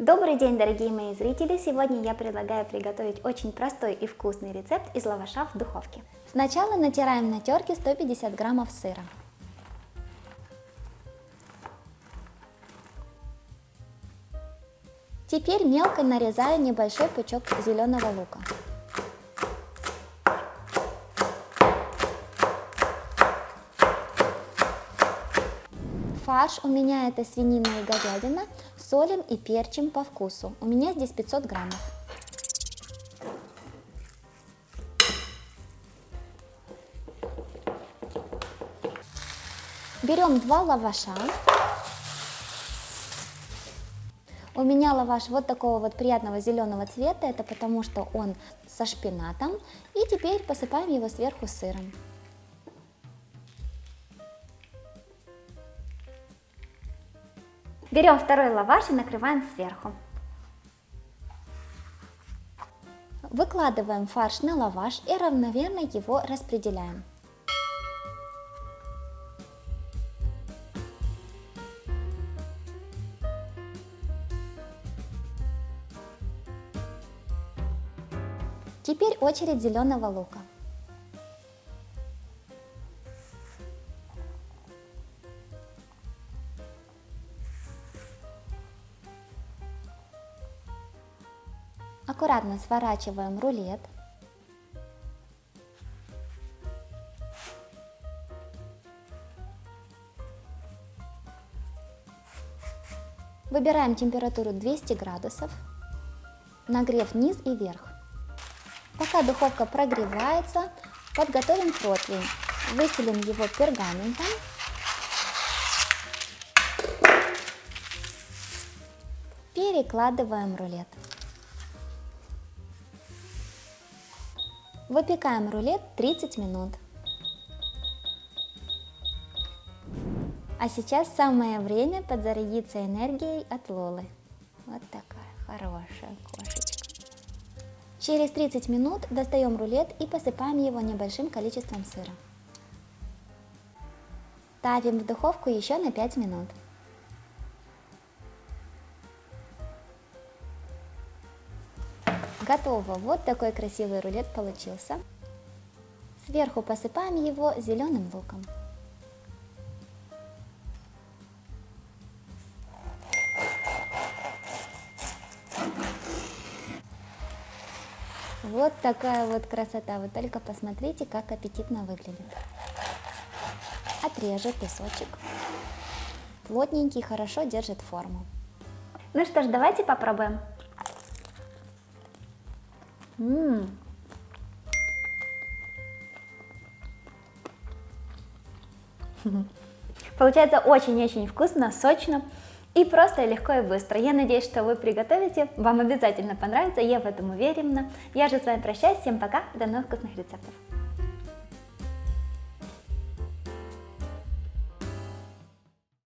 Добрый день, дорогие мои зрители! Сегодня я предлагаю приготовить очень простой и вкусный рецепт из лаваша в духовке. Сначала натираем на терке 150 граммов сыра. Теперь мелко нарезаю небольшой пучок зеленого лука. Фарш у меня это свинина и говядина, солим и перчим по вкусу. У меня здесь 500 граммов. Берем 2 лаваша. У меня лаваш вот такого вот приятного зеленого цвета, это потому что он со шпинатом. И теперь посыпаем его сверху сыром. Берем второй лаваш и накрываем сверху. Выкладываем фарш на лаваш и равномерно его распределяем. Теперь очередь зеленого лука. Аккуратно сворачиваем рулет. Выбираем температуру 200 градусов, нагрев низ и верх. Пока духовка прогревается, подготовим противень. Выстелим его пергаментом. Перекладываем рулет. Выпекаем рулет 30 минут. А сейчас самое время подзарядиться энергией от Лолы. Вот такая хорошая кошечка. Через 30 минут достаем рулет и посыпаем его небольшим количеством сыра. Ставим в духовку еще на 5 минут. Готово! Вот такой красивый рулет получился. Сверху посыпаем его зеленым луком. Вот такая вот красота! Вы только посмотрите, как аппетитно выглядит. Отрежу песочек. Плотненький, хорошо держит форму. Ну что ж, давайте попробуем. Получается очень-очень вкусно, сочно и просто легко и быстро. Я надеюсь, что вы приготовите, вам обязательно понравится, я в этом уверена. Я же с вами прощаюсь, всем пока, до новых вкусных рецептов.